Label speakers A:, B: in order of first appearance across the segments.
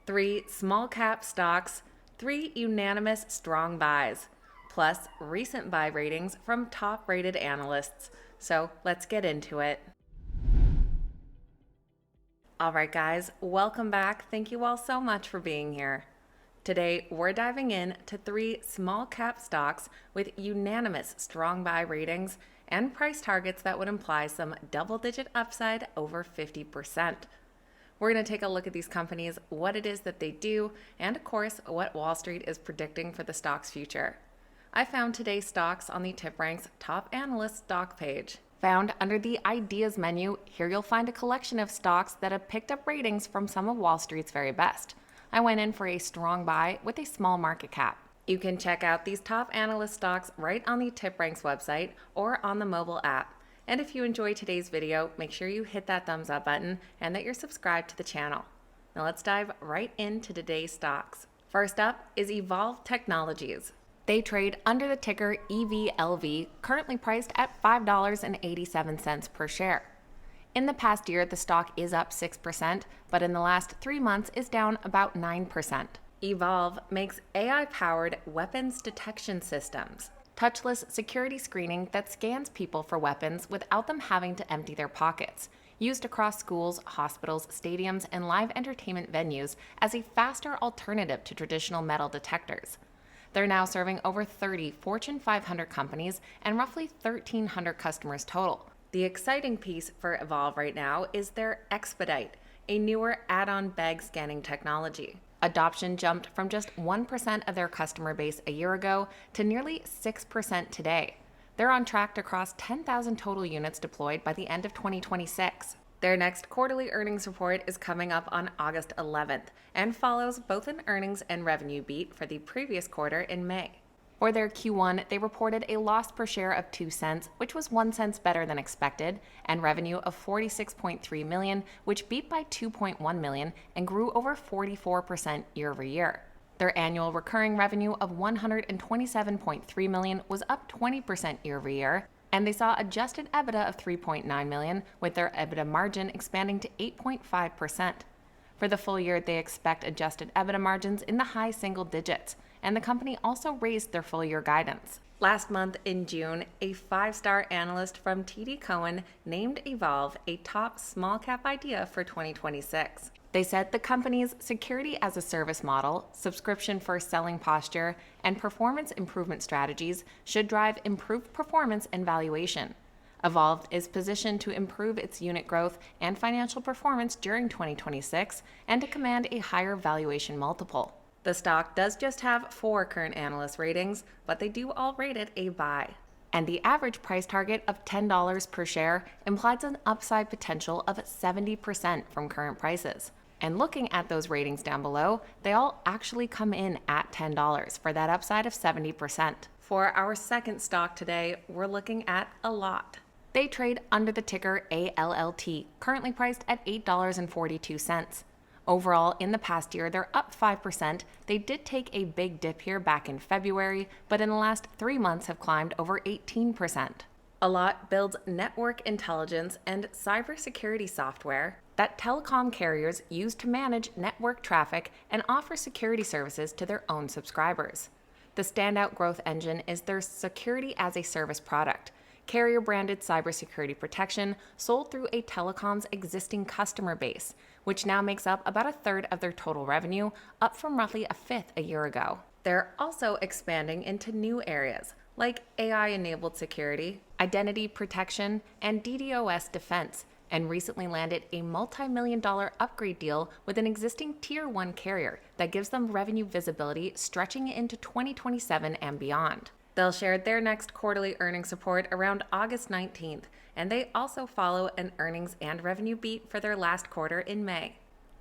A: 3 small cap stocks, 3 unanimous strong buys, plus recent buy ratings from top rated analysts. So let's get into it. All right, guys, welcome back. Thank you all so much for being here. Today, we're diving in to 3 small cap stocks with unanimous strong buy ratings and price targets that would imply some double-digit upside over 50%. We're going to take a look at these companies, what it is that they do, and of course, what Wall Street is predicting for the stock's future. I found today's stocks on the TipRanks Top Analyst stock page. Found under the Ideas menu, here you'll find a collection of stocks that have picked up ratings from some of Wall Street's very best. I went in for a strong buy with a small market cap. You can check out these top analyst stocks right on the TipRanks website or on the mobile app. And if you enjoyed today's video, make sure you hit that thumbs up button and that you're subscribed to the channel. Now let's dive right into today's stocks. First up is Evolv Technologies. They trade under the ticker EVLV, currently priced at $5.87 per share. In the past year, the stock is up 6%, but in the last 3 months is down about 9%. Evolv makes AI-powered weapons detection systems, touchless security screening that scans people for weapons without them having to empty their pockets, used across schools, hospitals, stadiums, and live entertainment venues as a faster alternative to traditional metal detectors. They're now serving over 30 Fortune 500 companies and roughly 1,300 customers total. The exciting piece for Evolv right now is their Expedite, a newer add-on bag scanning technology. Adoption jumped from just 1% of their customer base a year ago to nearly 6% today. They're on track to cross 10,000 total units deployed by the end of 2026. Their next quarterly earnings report is coming up on August 11th and follows both an earnings and revenue beat for the previous quarter in May. For their Q1, they reported a loss per share of 2 cents, which was 1 cent better than expected, and revenue of $46.3 million, which beat by $2.1 million and grew over 44% year over year. Their annual recurring revenue of $127.3 million was up 20% year over year, and they saw adjusted EBITDA of $3.9 million, with their EBITDA margin expanding to 8.5%. For the full year, they expect adjusted EBITDA margins in the high single digits, and the company also raised their full year guidance. Last month in June, a 5-star analyst from TD Cowen named Evolv a top small cap idea for 2026. They said the company's security as a service model, subscription first selling posture, and performance improvement strategies should drive improved performance and valuation. Evolv is positioned to improve its unit growth and financial performance during 2026 and to command a higher valuation multiple. The stock does just have 4 current analyst ratings, but they do all rate it a buy. And the average price target of $10 per share implies an upside potential of 70% from current prices. And looking at those ratings down below, they all actually come in at $10 for that upside of 70%. For our second stock today, we're looking at Allot. They trade under the ticker ALLT, currently priced at $8.42. Overall, in the past year, they're up 5%. They did take a big dip here back in February, but in the last 3 months have climbed over 18%. Allot builds network intelligence and cybersecurity software that telecom carriers use to manage network traffic and offer security services to their own subscribers. The standout growth engine is their security as a service product, carrier-branded cybersecurity protection sold through a telecom's existing customer base, which now makes up about a third of their total revenue, up from roughly a fifth a year ago. They're also expanding into new areas like AI-enabled security, identity protection, and DDoS defense, and recently landed a multi-million-dollar upgrade deal with an existing Tier 1 carrier that gives them revenue visibility stretching into 2027 and beyond. They'll share their next quarterly earnings report around August 19th, and they also follow an earnings and revenue beat for their last quarter in May.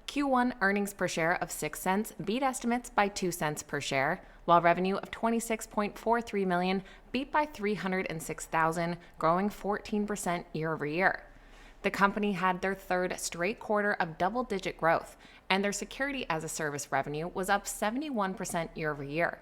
A: Q1 earnings per share of 6 cents beat estimates by 2 cents per share, while revenue of $26.43 million beat by $306,000, growing 14% year over year. The company had their third straight quarter of double-digit growth, and their security as a service revenue was up 71% year over year.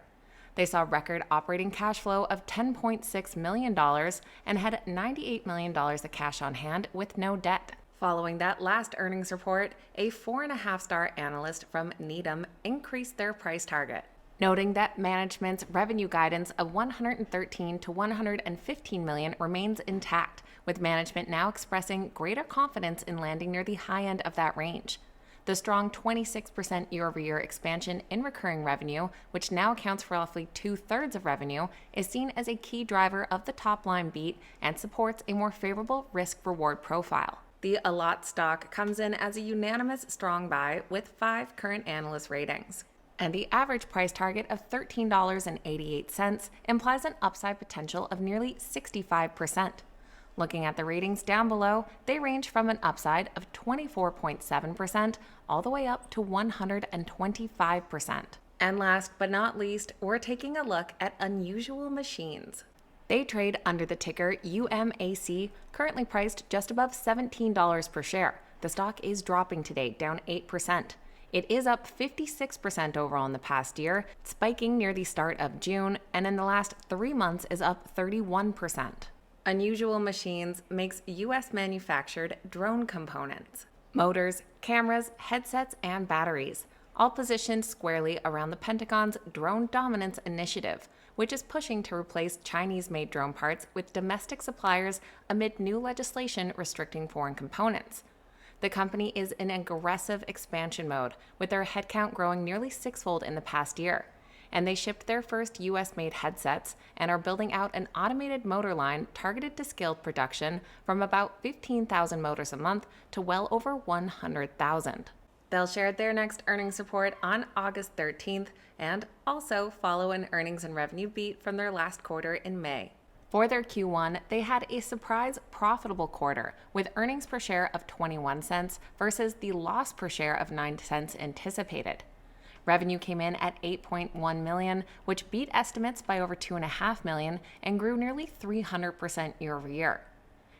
A: They saw record operating cash flow of $10.6 million and had $98 million of cash on hand with no debt. Following that last earnings report, a 4.5-star analyst from Needham increased their price target, noting that management's revenue guidance of $113 to $115 million remains intact, with management now expressing greater confidence in landing near the high end of that range. The strong 26% year-over-year expansion in recurring revenue, which now accounts for roughly 2/3 of revenue, is seen as a key driver of the top-line beat and supports a more favorable risk-reward profile. The Allot stock comes in as a unanimous strong buy with 5 current analyst ratings, and the average price target of $13.88 implies an upside potential of nearly 65%. Looking at the ratings down below, they range from an upside of 24.7% all the way up to 125%. And last but not least, we're taking a look at Unusual Machines. They trade under the ticker UMAC, currently priced just above $17 per share. The stock is dropping today, down 8%. It is up 56% overall in the past year, spiking near the start of June, and in the last 3 months is up 31%. Unusual Machines makes U.S. manufactured drone components, motors, cameras, headsets, and batteries, all positioned squarely around the Pentagon's Drone Dominance Initiative, which is pushing to replace Chinese-made drone parts with domestic suppliers amid new legislation restricting foreign components. The company is in aggressive expansion mode, with their headcount growing nearly 6-fold in the past year. And they shipped their first US-made headsets and are building out an automated motor line targeted to scale production from about 15,000 motors a month to well over 100,000. They'll share their next earnings report on August 13th and also follow an earnings and revenue beat from their last quarter in May. For their Q1, they had a surprise profitable quarter with earnings per share of 21 cents versus the loss per share of 9 cents anticipated. Revenue came in at $8.1 million, which beat estimates by over $2.5 million and grew nearly 300% year-over-year.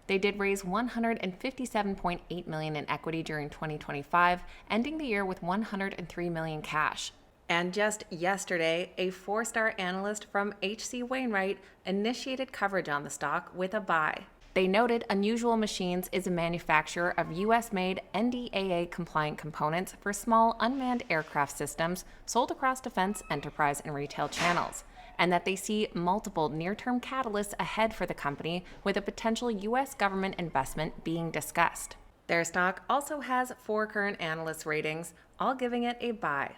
A: They did raise $157.8 million in equity during 2025, ending the year with $103 million cash. And just yesterday, a 4-star analyst from H.C. Wainwright initiated coverage on the stock with a buy. They noted Unusual Machines is a manufacturer of U.S.-made NDAA-compliant components for small unmanned aircraft systems sold across defense, enterprise, and retail channels, and that they see multiple near-term catalysts ahead for the company with a potential U.S. government investment being discussed. Their stock also has 4 current analyst ratings, all giving it a buy.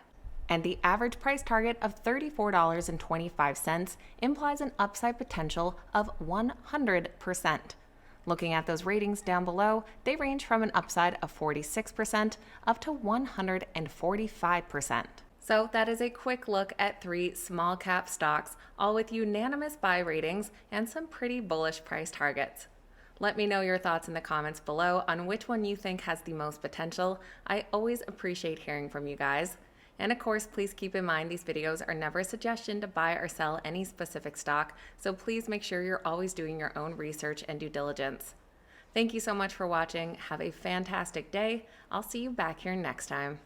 A: And the average price target of $34.25 implies an upside potential of 100%. Looking at those ratings down below, they range from an upside of 46% up to 145%. So that is a quick look at 3 small cap stocks, all with unanimous buy ratings and some pretty bullish price targets. Let me know your thoughts in the comments below on which one you think has the most potential. I always appreciate hearing from you guys. And of course, please keep in mind these videos are never a suggestion to buy or sell any specific stock, so please make sure you're always doing your own research and due diligence. Thank you so much for watching. Have a fantastic day. I'll see you back here next time.